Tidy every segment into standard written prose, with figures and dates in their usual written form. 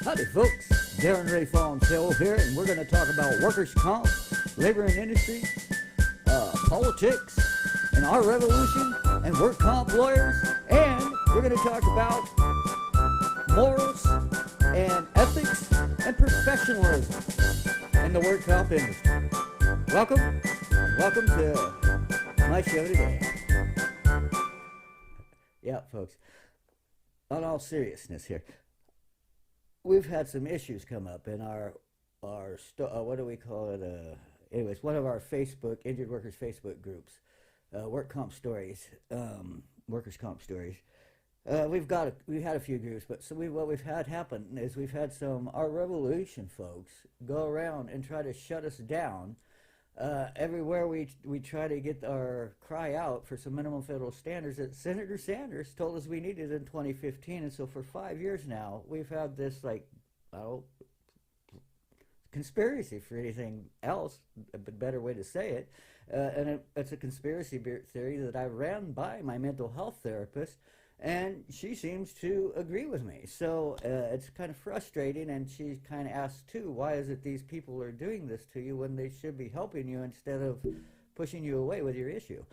Howdy, folks. Darren Ray Fallon Hill here, and we're going to talk about workers' comp, labor and industry, politics, and our revolution, and work comp lawyers, and we're going to talk about morals and ethics and professionalism in the work comp industry. Welcome to my show today. Yeah, folks. On all seriousness here, we've had some issues come up in our what do we call it? Anyways, one of our Facebook injured workers Facebook groups, work comp stories, workers comp stories. We've had a few groups, but what we've had happen is we've had some our revolution folks go around and try to shut us down. Everywhere we try to get our cry out for some minimum federal standards that Senator Sanders told us we needed in 2015, and so for 5 years now we've had this conspiracy for anything else, a better way to say it, and it's a conspiracy theory that I ran by my mental health therapist, and she seems to agree with me. So it's kind of frustrating, and she kind of asked too, why is it these people are doing this to you when they should be helping you instead of pushing you away with your issue?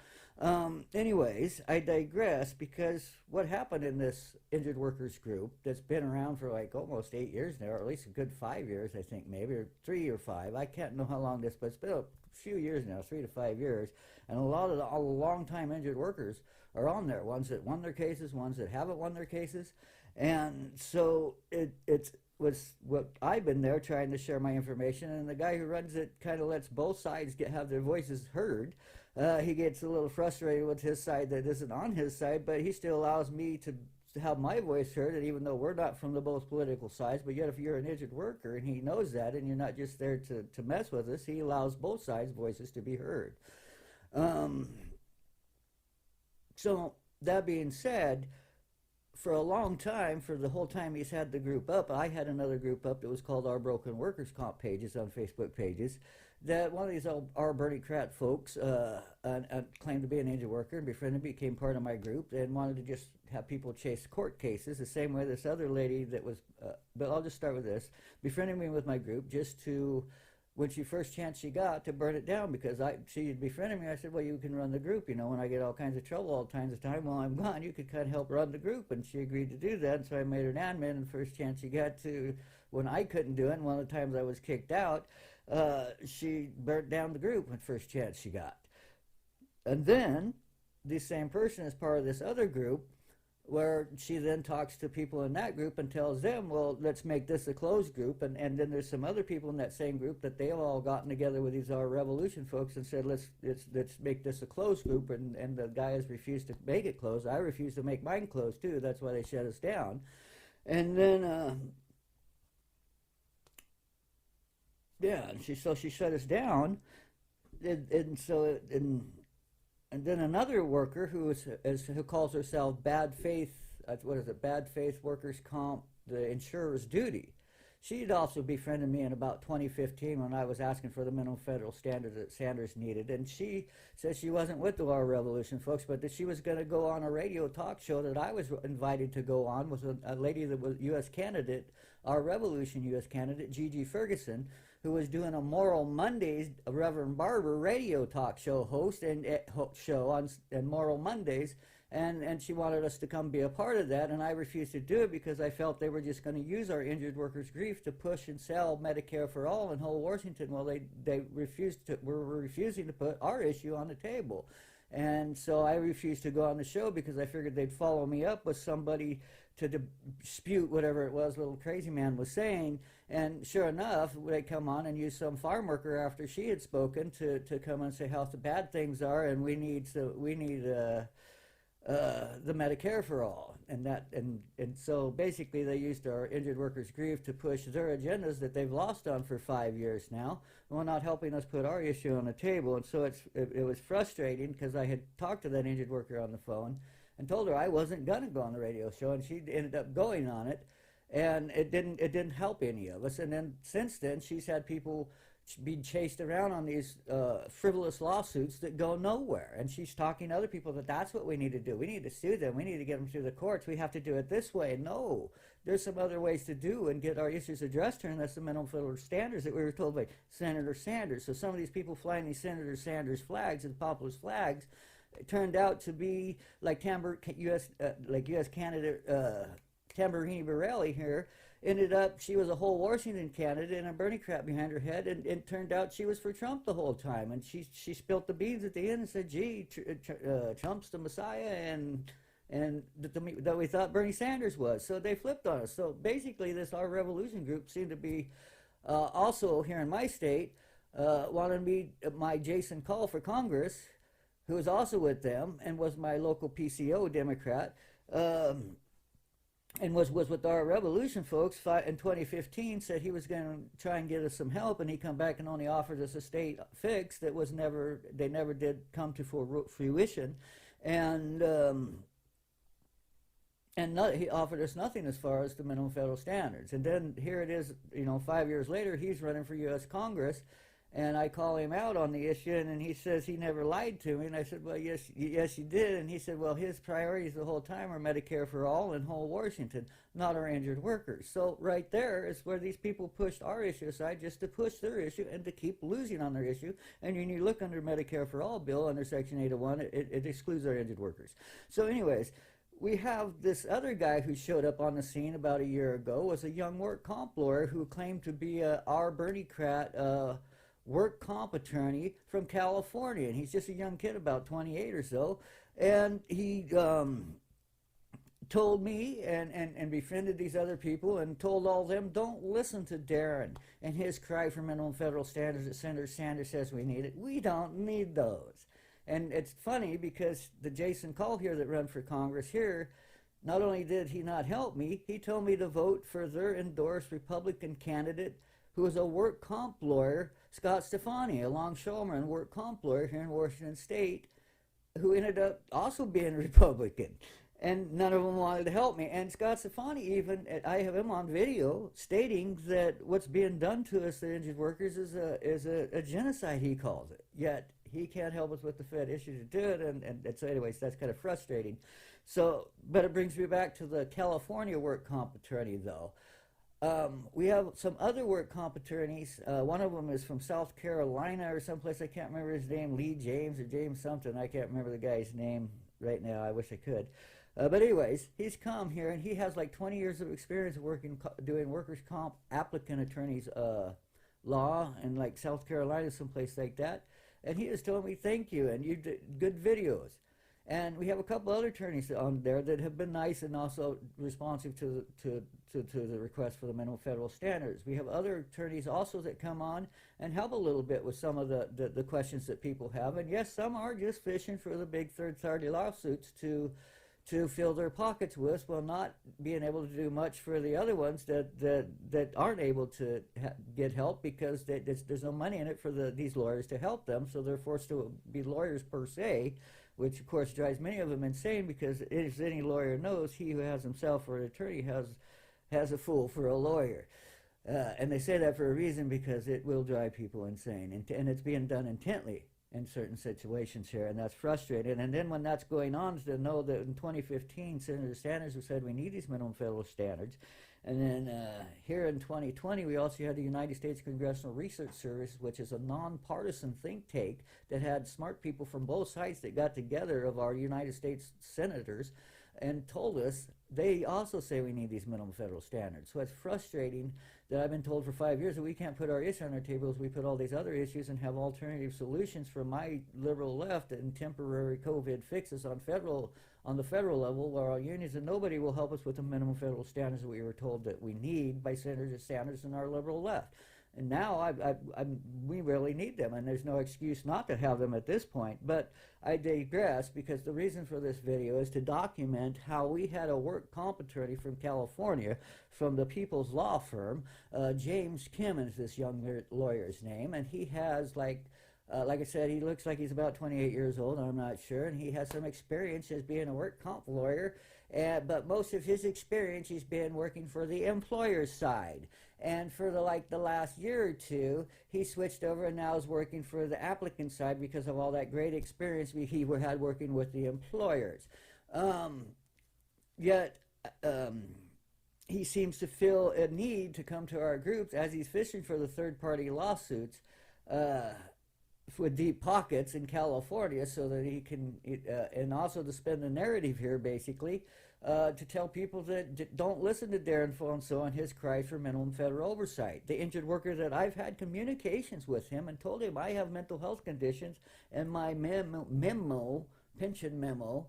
Anyways, I digress, because what happened in this injured workers group that's been around for like almost 8 years now, or at least a good 5 years, I think, maybe, or 3 or 5. I can't know how long this, but it's been a few years now, 3 to 5 years, and a lot of the long-time injured workers are on there, ones that won their cases, ones that haven't won their cases. And so it was what I've been there trying to share my information, and the guy who runs it kind of lets both sides have their voices heard. He gets a little frustrated with his side that isn't on his side, but he still allows me to have my voice heard, and even though we're not from the both political sides, but yet if you're an injured worker and he knows that and you're not just there to mess with us, he allows both sides' voices to be heard. So that being said, for a long time, for the whole time he's had the group up, I had another group up that was called Our Broken Workers Comp pages on Facebook pages, that one of these our Berniecrat folks claimed to be an injured worker and befriended me, became part of my group, and wanted to just have people chase court cases the same way this other lady that was, but I'll just start with this, befriended me with my group just to, when she first chance she got, to burn it down, because she had befriended me. I said, well, you can run the group, when I get all kinds of trouble all kinds of time while I'm gone, you could kind of help run the group. And she agreed to do that, and so I made her an admin, and the first chance she got to, when I couldn't do it, and one of the times I was kicked out, she burnt down the group when first chance she got. And then, the same person is part of this other group, where she then talks to people in that group and tells them, well, let's make this a closed group, and then there's some other people in that same group that they've all gotten together with these our revolution folks and said, let's make this a closed group, and the guys refused to make it closed. I refused to make mine closed too. That's why they shut us down. And then she shut us down, and then another worker who calls herself Bad Faith, Bad Faith Workers Comp, the insurer's duty. She'd also befriended me in about 2015 when I was asking for the minimum federal standard that Sanders needed, and she said she wasn't with the Our Revolution folks, but that she was going to go on a radio talk show that I was invited to go on with a lady that was U.S. candidate, Our Revolution U.S. candidate, Gigi Ferguson, who was doing a Moral Mondays, a Reverend Barber radio talk show host and show on Moral Mondays, and she wanted us to come be a part of that, and I refused to do it because I felt they were just going to use our injured workers' grief to push and sell Medicare for all in whole Washington. Well, they were refusing to put our issue on the table. And so I refused to go on the show because I figured they'd follow me up with somebody to dispute whatever it was little crazy man was saying. And sure enough, they come on and use some farm worker after she had spoken to come and say how bad things are, and we need the Medicare for all, and so basically they used our injured workers' grief to push their agendas that they've lost on for 5 years now, while not helping us put our issue on the table. And so it was frustrating because I had talked to that injured worker on the phone and told her I wasn't gonna go on the radio show, and she ended up going on it, and it didn't help any of us. And then since then she's had people being chased around on these frivolous lawsuits that go nowhere. And she's talking to other people that that's what we need to do. We need to sue them. We need to get them through the courts. We have to do it this way. No, there's some other ways to do and get our issues addressed here, and that's the minimum federal standards that we were told by Senator Sanders. So some of these people flying these Senator Sanders flags and populist flags, it turned out to be like U.S. candidate Tamborini Borelli here. Ended up, she was a whole Washington candidate and a Berniecrat behind her head, and it turned out she was for Trump the whole time. And she spilt the beans at the end and said, "Gee, Trump's the Messiah," and that we thought Bernie Sanders was. So they flipped on us. So basically, this Our Revolution group seemed to be also here in my state wanted me my Jason Call for Congress, who was also with them and was my local PCO Democrat. And was with our revolution folks in 2015, said he was going to try and get us some help, and he come back and only offered us a state fix that was never did come to fruition, and he offered us nothing as far as the minimum federal standards. And then here it is, 5 years later, he's running for U.S. Congress, and I call him out on the issue, and he says he never lied to me. And I said, well, yes, you did. And he said, well, his priorities the whole time are Medicare for all and whole Washington, not our injured workers. So right there is where these people pushed our issue aside just to push their issue and to keep losing on their issue. And when you look under Medicare for all bill under Section 801, it excludes our injured workers. So anyways, we have this other guy who showed up on the scene about a year ago, was a young work comp lawyer who claimed to be our Berniecrat work comp attorney from California, and he's just a young kid, about 28 or so, and he told me and befriended these other people and told all of them, don't listen to Darren and his cry for minimum federal standards that Senator Sanders says we need it. We don't need those. And it's funny because the Jason Call here that ran for Congress here, not only did he not help me, he told me to vote for their endorsed Republican candidate who was a work comp lawyer, Scott Stefani, a longshoreman work comp lawyer here in Washington State, who ended up also being a Republican. And none of them wanted to help me. And Scott Stefani even, I have him on video, stating that what's being done to us, the injured workers, is a genocide, he calls it. Yet he can't help us with the Fed issue to do it, and so anyways, that's kind of frustrating. So, but it brings me back to the California work comp attorney, though. We have some other work comp attorneys. One of them is from South Carolina or someplace, I can't remember his name, Lee James or James something. I can't remember the guy's name right now. I wish I could. But anyways, he's come here and he has like 20 years of experience doing workers' comp applicant attorneys law in like South Carolina, someplace like that. And he has told me, thank you, and you did good videos. And we have a couple other attorneys on there that have been nice and also responsive to the request for the minimum federal standards. We have other attorneys also that come on and help a little bit with some of the questions that people have. And yes, some are just fishing for the big third-party lawsuits to fill their pockets with, while not being able to do much for the other ones that aren't able to get help because there's no money in it for these lawyers to help them, so they're forced to be lawyers per se, which of course drives many of them insane, because as any lawyer knows, he who has himself for an attorney has a fool for a lawyer. And they say that for a reason, because it will drive people insane, and it's being done intently in certain situations here, and that's frustrating. And then when that's going on, to know that in 2015, Senator Sanders said we need these minimum federal standards. And then here in 2020, we also had the United States Congressional Research Service, which is a nonpartisan think tank that had smart people from both sides that got together of our United States senators and told us they also say we need these minimum federal standards. So it's frustrating that I've been told for 5 years that we can't put our issue on our tables. We put all these other issues and have alternative solutions from my liberal left and temporary COVID fixes on the federal level, where our unions and nobody will help us with the minimum federal standards that we were told that we need by Senator Sanders and our liberal left. And now we really need them, and there's no excuse not to have them at this point. But I digress, because the reason for this video is to document how we had a work comp attorney from California, from the People's Law Firm. James Kim is this young lawyer's name, and he has like I said, he looks like he's about 28 years old, I'm not sure, and he has some experience as being a work comp lawyer but most of his experience he's been working for the employer's side. And for the last year or two, he switched over and now is working for the applicant side because of all that great experience he had working with the employers. Yet he seems to feel a need to come to our groups as he's fishing for the third-party lawsuits with deep pockets in California, so that he can, and also to spin the narrative here, basically, to tell people that don't listen to Darren Fonso and his cries for minimum federal oversight. The injured worker that I've had communications with him and told him I have mental health conditions, and my pension memo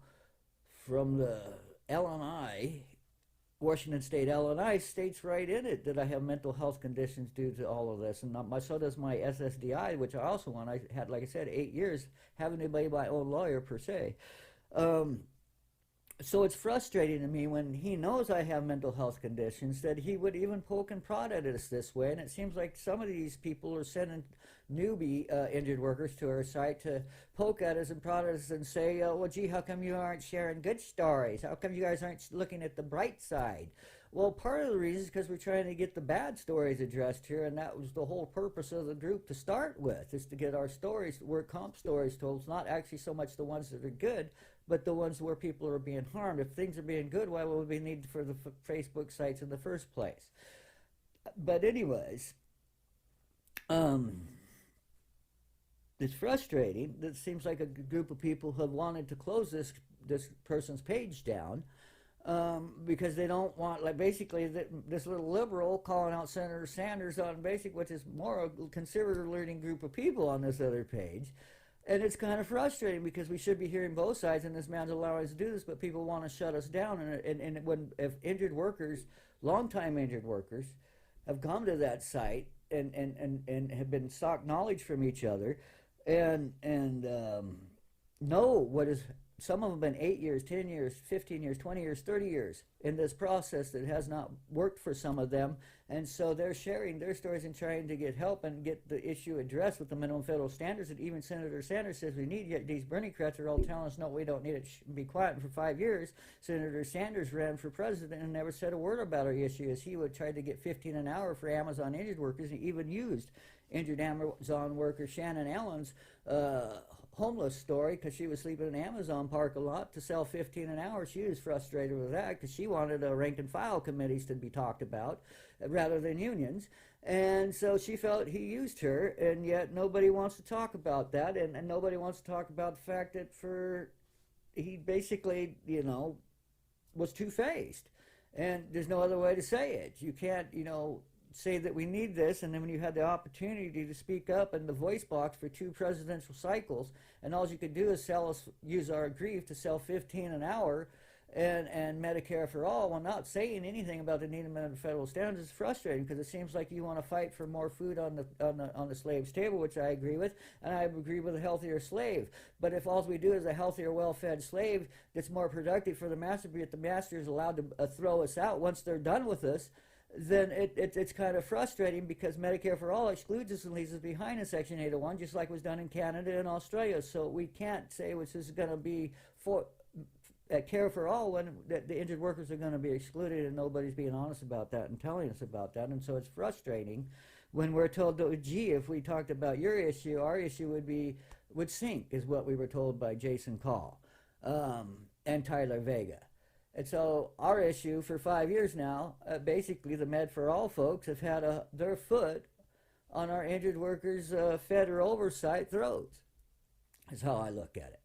from the LNI, Washington State LNI, states right in it that I have mental health conditions due to all of this, and so does my SSDI, which I also want. I had, like I said, 8 years having to be my own lawyer per se. So it's frustrating to me when he knows I have mental health conditions that he would even poke and prod at us this way. And it seems like some of these people are sending newbie injured workers to our site to poke at us and prod at us and say, well, gee, how come you aren't sharing good stories? How come you guys aren't looking at the bright side? Well, part of the reason is because we're trying to get the bad stories addressed here, and that was the whole purpose of the group to start with, is to get our stories, work comp stories told. It's not actually so much the ones that are good, but the ones where people are being harmed. If things are being good, why would we need for the Facebook sites in the first place? But anyways, it's frustrating that it seems like a group of people have wanted to close this person's page down, because they don't want, like, basically this little liberal calling out Senator Sanders on which is more a conservative-leaning group of people on this other page. And it's kind of frustrating because we should be hearing both sides, and this man's allowing us to do this, but people want to shut us down. And if injured workers, longtime injured workers, have come to that site and have been sought knowledge from each other and know what is, some of them have been 8 years, 10 years, 15 years, 20 years, 30 years in this process that has not worked for some of them. And so they're sharing their stories and trying to get help and get the issue addressed with the minimum federal standards that even Senator Sanders says we need. Yet these Berniecrats are all telling us, no, we don't need it. Be quiet. And for 5 years, Senator Sanders ran for president and never said a word about our issue, as he would try to get $15 an hour for Amazon injured workers. He even used injured Amazon worker Shannon Allen's homeless story, because she was sleeping in an Amazon parking lot, to sell $15 an hour. She was frustrated with that because she wanted rank and file committees to be talked about rather than unions. And so she felt he used her, and yet nobody wants to talk about that, and nobody wants to talk about the fact that he basically, was two-faced. And there's no other way to say it. You can't, say that we need this, and then when you had the opportunity to speak up in the voice box for 2 presidential cycles, and all you could do is use our grief to sell $15 an hour and Medicare for all, while not saying anything about the need of minimum federal standards, is frustrating, because it seems like you want to fight for more food on the slave's table, which I agree with, and I agree with a healthier slave. But if all we do is a healthier, well-fed slave that's more productive for the master, but the master is allowed to throw us out once they're done with us, then it's kind of frustrating, because Medicare for All excludes us and leaves us behind in Section 801, just like was done in Canada and Australia. So we can't say this is going to be for care for all when the injured workers are going to be excluded, and nobody's being honest about that and telling us about that. And so it's frustrating when we're told, gee, if we talked about your issue, our issue would sink, is what we were told by Jason Call and Tyler Vega. And so our issue for 5 years now, basically the Med for All folks have had their foot on our injured workers' federal oversight throats, is how I look at it.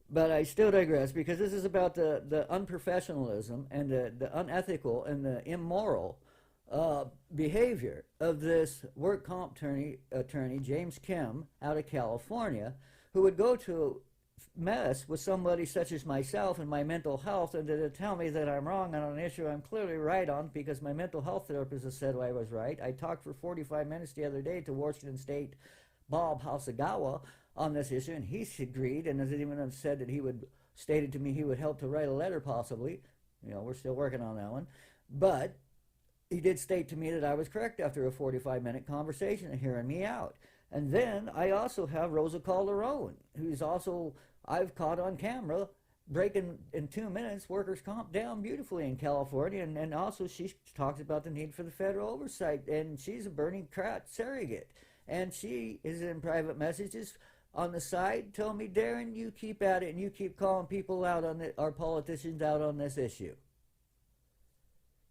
But I still digress, because this is about the unprofessionalism and the unethical and the immoral behavior of this work comp attorney, James Kim, out of California, who would go to mess with somebody such as myself and my mental health, and to tell me that I'm wrong on an issue I'm clearly right on, because my mental health therapist has said I was right. I talked for 45 minutes the other day to Washington State Bob Hasagawa on this issue, and he's agreed, and has even said that stated to me he would help to write a letter possibly. We're still working on that one. But he did state to me that I was correct after a 45-minute conversation and hearing me out. And then I also have Rosa Calderon, who's also, I've caught on camera breaking in 2 minutes workers' comp down beautifully in California, and also she talks about the need for the federal oversight, and she's a Berniecrat surrogate, and she is in private messages on the side telling me, Darren, you keep at it and you keep calling people out on our politicians out on this issue.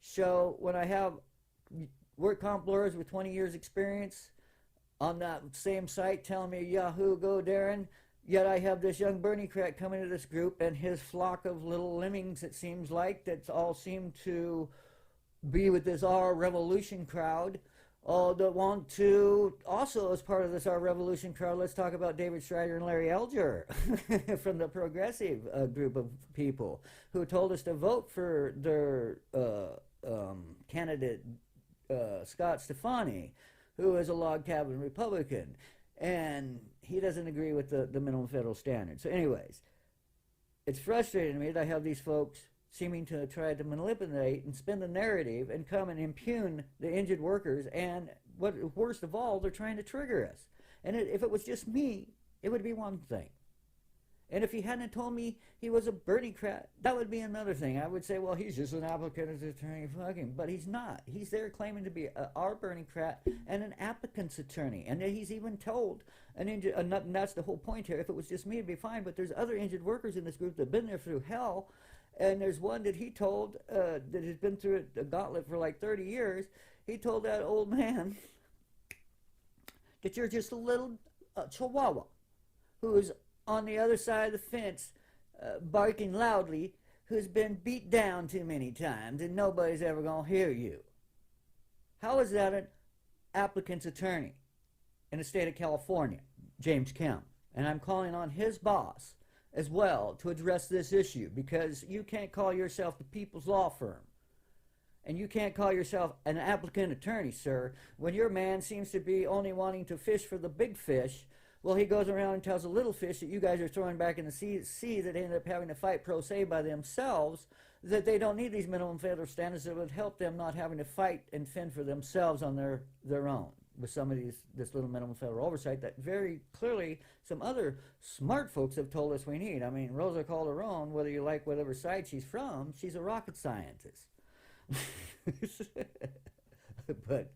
So when I have work comp lawyers with 20 years experience on that same site telling me, Yahoo, go Darren, yet I have this young Berniecrat coming to this group and his flock of little lemmings, it seems like, that all seem to be with this Our Revolution crowd, that want to, also as part of this Our Revolution crowd, let's talk about David Strider and Larry Elger from the progressive group of people who told us to vote for their candidate, Scott Stefani, who is a log cabin Republican. And he doesn't agree with the minimum federal standard. So anyways, it's frustrating to me that I have these folks seeming to try to manipulate and spin the narrative and come and impugn the injured workers. And what worst of all, they're trying to trigger us. And if it was just me, it would be one thing. And if he hadn't told me he was a Berniecrat, that would be another thing. I would say, well, he's just an applicant as attorney, fucking. But he's not. He's there claiming to be our Berniecrat and an applicant's attorney. And he's even told an injured, and that's the whole point here. If it was just me, it'd be fine. But there's other injured workers in this group that have been there through hell. And there's one that he told that has been through a gauntlet for like 30 years. He told that old man that you're just a little chihuahua who's on the other side of the fence, barking loudly, who's been beat down too many times and nobody's ever going to hear you. How is that an applicant's attorney in the state of California, James Kemp? And I'm calling on his boss as well to address this issue, because you can't call yourself the People's Law Firm and you can't call yourself an applicant attorney, sir, when your man seems to be only wanting to fish for the big fish. Well, he goes around and tells the little fish that you guys are throwing back in the sea that end up having to fight pro se by themselves, that they don't need these minimum federal standards that would help them not having to fight and fend for themselves on their own with some of this little minimum federal oversight that very clearly some other smart folks have told us we need. I mean, Rosa Calderon, whether you like whatever side she's from, she's a rocket scientist. But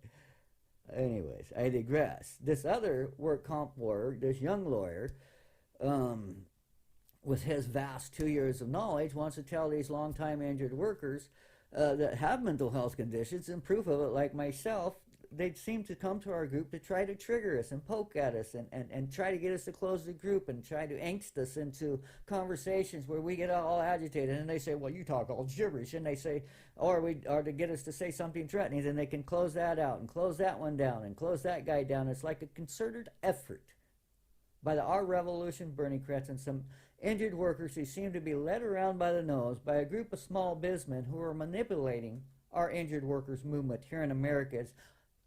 anyways, I digress. This other work comp lawyer, this young lawyer, with his vast 2 years of knowledge, wants to tell these long-time injured workers that have mental health conditions, and proof of it, like myself, they seem to come to our group to try to trigger us and poke at us and try to get us to close the group and try to angst us into conversations where we get all agitated, and they say, well, you talk all gibberish, and they say, or to get us to say something threatening, then they can close that out and close that one down and close that guy down. It's like a concerted effort by the Our Revolution Berniecrats and some injured workers who seem to be led around by the nose by a group of small businessmen who are manipulating our injured workers movement here in America.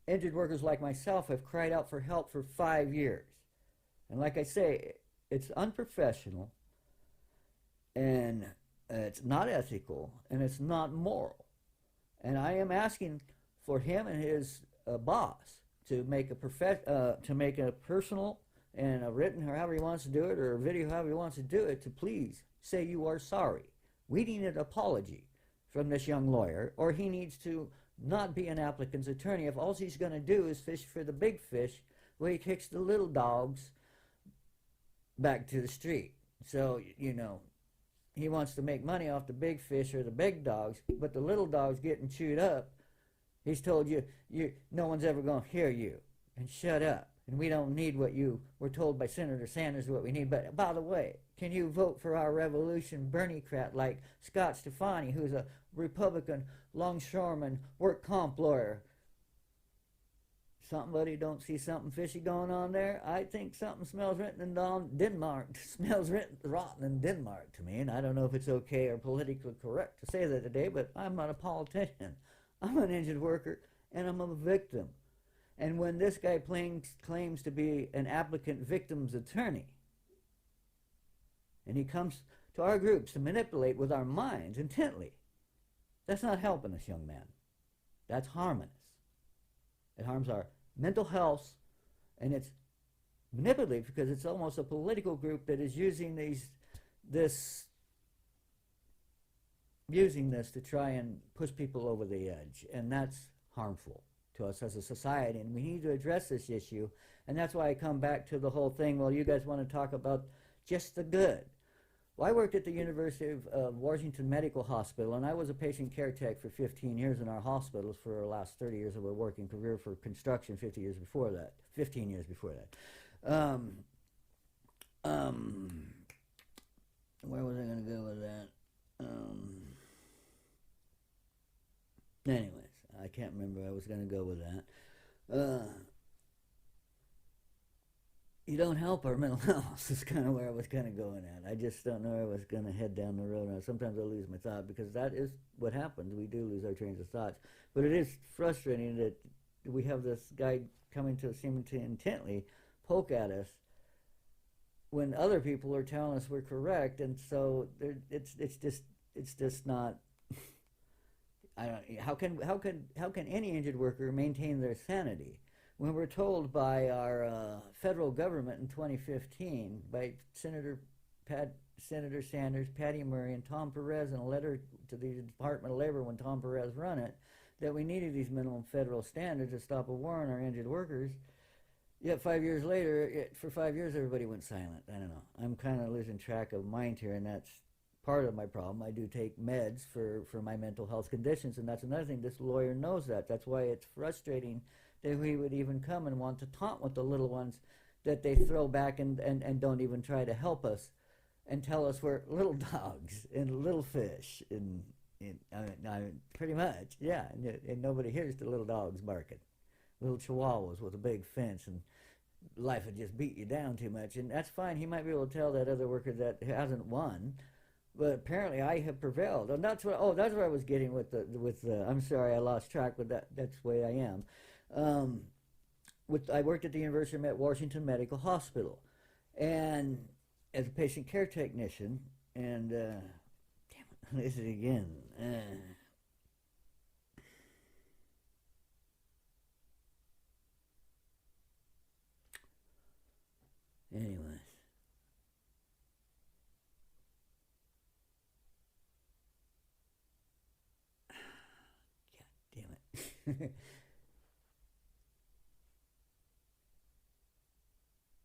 Injured workers like myself have cried out for help for 5 years. And like I say, it's unprofessional, and it's not ethical, and it's not moral. And I am asking for him and his boss to make a personal and a written, or however he wants to do it, or a video, however he wants to do it, to please say you are sorry. We need an apology from this young lawyer, or he needs to not be an applicant's attorney. If all he's going to do is fish for the big fish, well, he kicks the little dogs back to the street. So, you know, he wants to make money off the big fish or the big dogs, but the little dogs getting chewed up, he's told you no one's ever going to hear you, and shut up. And we don't need what you were told by Senator Sanders what we need. But by the way, can you vote for Our Revolution Berniecrat like Scott Stefani, who's a Republican longshoreman work comp lawyer? Somebody don't see something fishy going on there? I think something smells rotten in Denmark. Smells rotten in Denmark to me, and I don't know if it's okay or politically correct to say that today, but I'm not a politician. I'm an injured worker, and I'm a victim. And when this guy claims to be an applicant victim's attorney, and he comes to our groups to manipulate with our minds intently, that's not helping us, young man. That's harming us. It harms our mental health, and it's manipulative because it's almost a political group that is using this using this to try and push people over the edge, and that's harmful to us as a society, and we need to address this issue. And that's why I come back to the whole thing. Well, you guys want to talk about just the good. Well, I worked at the University of Washington Medical Hospital, and I was a patient care tech for 15 years in our hospitals for our last 30 years of a working career for construction, 50 years before that, 15 years before that. Where was I going to go with that? Anyways, I can't remember where I was going to go with that. You don't help our mental health is kind of where I was kind of going at. I just don't know where I was going to head down the road. And sometimes I lose my thought because that is what happens. We do lose our trains of thoughts. But it is frustrating that we have this guy coming to seeming to intently poke at us when other people are telling us we're correct. And so it's just not. I don't. How can any injured worker maintain their sanity when we're told by our federal government in 2015 by Senator Sanders, Patty Murray, and Tom Perez in a letter to the Department of Labor when Tom Perez run it, that we needed these minimum federal standards to stop a war on our injured workers. Yet 5 years later, for 5 years, everybody went silent. I don't know. I'm kind of losing track of mind here, and that's part of my problem. I do take meds for my mental health conditions, and that's another thing. This lawyer knows that. That's why it's frustrating that we would even come and want to taunt with the little ones that they throw back and don't even try to help us and tell us we're little dogs and little fish. And I mean, pretty much, yeah. And nobody hears the little dogs barking. Little chihuahuas with a big fence, and life would just beat you down too much. And that's fine. He might be able to tell that other worker that hasn't won. But apparently I have prevailed. And that's what, that's where I was getting with the I'm sorry, I lost track, but that's the way I am. I worked at the University of Washington Medical Hospital, and as a patient care technician, and damn it, this is again. Anyways. God damn it.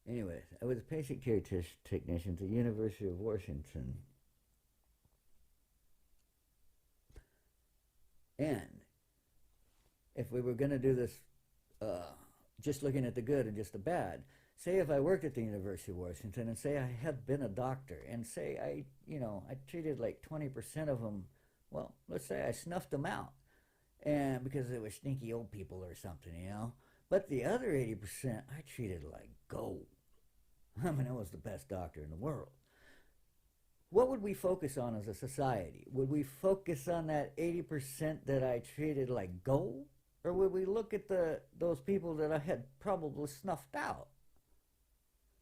Anyways, I was a patient care technician at the University of Washington. And if we were going to do this just looking at the good and just the bad, say if I worked at the University of Washington and say I had been a doctor and say I treated like 20% of them, well, let's say I snuffed them out and because they were sneaky old people or something. But the other 80% I treated like gold. I mean, I was the best doctor in the world. What would we focus on as a society? Would we focus on that 80% that I treated like gold? Or would we look at those people that I had probably snuffed out?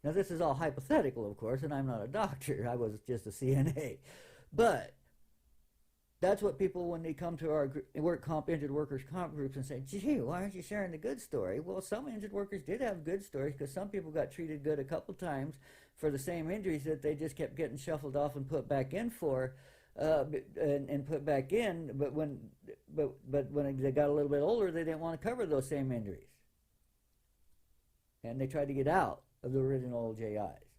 Now, this is all hypothetical, of course, and I'm not a doctor. I was just a CNA. But that's what people, when they come to our injured workers comp groups and say, gee, why aren't you sharing the good story? Well, some injured workers did have good stories because some people got treated good a couple times for the same injuries that they just kept getting shuffled off and put back in for, and put back in. But when they got a little bit older, they didn't want to cover those same injuries. And they tried to get out of the original JIs.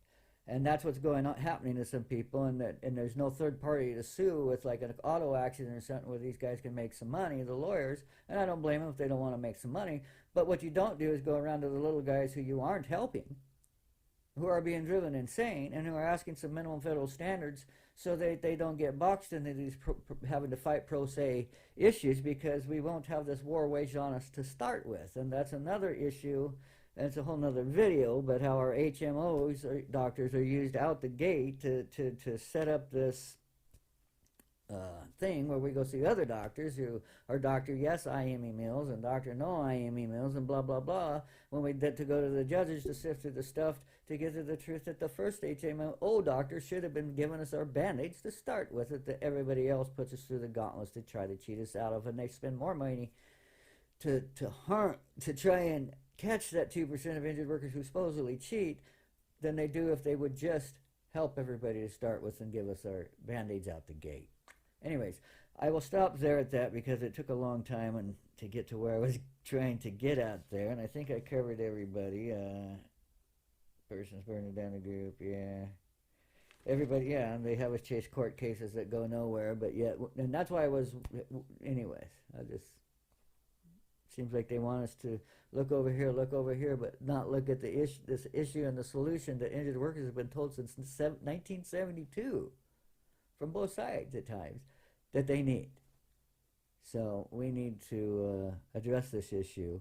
And that's what's happening to some people, and there's no third party to sue with like an auto accident or something where these guys can make some money, the lawyers, and I don't blame them if they don't want to make some money. But what you don't do is go around to the little guys who you aren't helping, who are being driven insane, and who are asking some minimum federal standards so they don't get boxed into these having to fight pro se issues, because we won't have this war waged on us to start with. And that's another issue. That's a whole nother video, but how our HMOs, or doctors, are used out the gate to set up this thing where we go see other doctors who are doctor yes IME meals and doctor no IME meals and blah blah blah, when we get to go to the judges to sift through the stuff to get to the truth that the first HMO doctor should have been giving us our band-aids to start with, that everybody else puts us through the gauntlets to try to cheat us out of, and they spend more money to try and catch that 2% of injured workers who supposedly cheat than they do if they would just help everybody to start with and give us our band-aids out the gate. Anyways, I will stop there at that because it took a long time and to get to where I was trying to get at there, and I think I covered everybody. Persons burning down the group, yeah. Everybody, yeah, and they have us chase court cases that go nowhere, but yet, and that's why I was, anyways, I just, seems like they want us to look over here, but not look at the issue, this issue and the solution that injured workers have been told since 1972, from both sides at times, that they need. So we need to address this issue.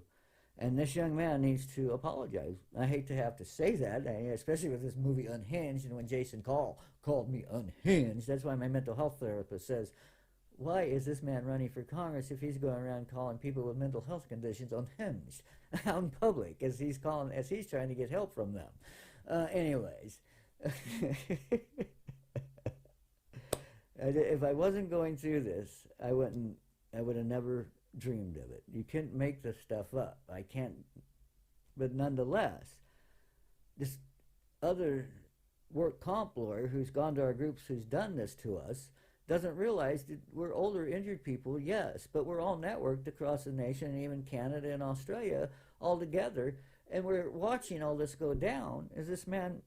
And this young man needs to apologize. I hate to have to say that, especially with this movie Unhinged, and when Jason called me unhinged. That's why my mental health therapist says, why is this man running for Congress if he's going around calling people with mental health conditions unhinged out in public as he's trying to get help from them? Anyways, if I wasn't going through this, I would have never dreamed of it. You can't make this stuff up. I can't, but nonetheless, this other work comp lawyer who's gone to our groups, who's done this to us, doesn't realize that we're older injured people, yes, but we're all networked across the nation, and even Canada and Australia all together, and we're watching all this go down as this man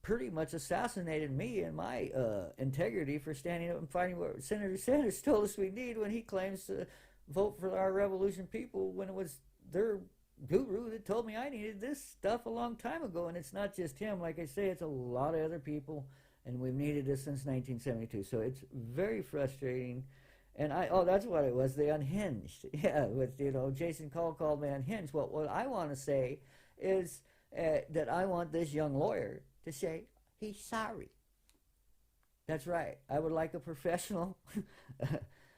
pretty much assassinated me and my integrity for standing up and fighting what Senator Sanders told us we need when he claims to vote for our revolution people, when it was their guru that told me I needed this stuff a long time ago. And it's not just him. Like I say, it's a lot of other people, and we've needed this since 1972. So it's very frustrating. And that's what it was, the unhinged. Yeah, with, Jason called me unhinged. Well, what I want to say is that I want this young lawyer to say he's sorry. That's right. I would like a professional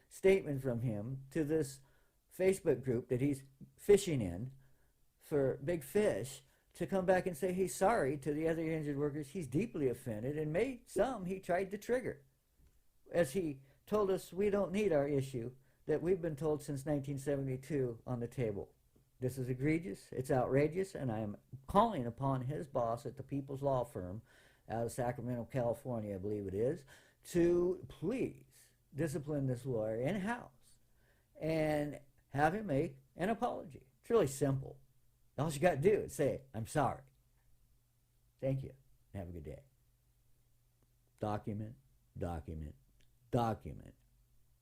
statement from him to this Facebook group that he's fishing in for big fish, to come back and say he's sorry to the other injured workers. He's deeply offended, and he tried to trigger, as he told us we don't need our issue that we've been told since 1972 on the table. This is egregious, it's outrageous, and I am calling upon his boss at the People's Law Firm out of Sacramento, California, I believe it is, to please discipline this lawyer in-house and have him make an apology. It's really simple. All you got to do is say, I'm sorry. Thank you. Have a good day. Document, document, document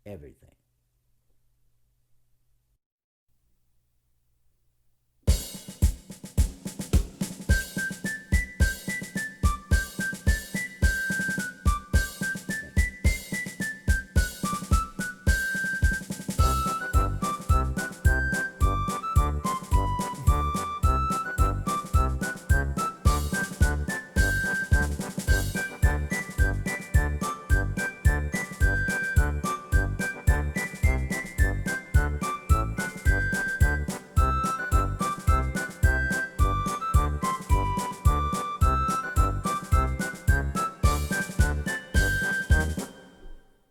everything.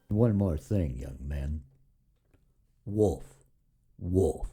One more thing, young man. Wolf, wolf.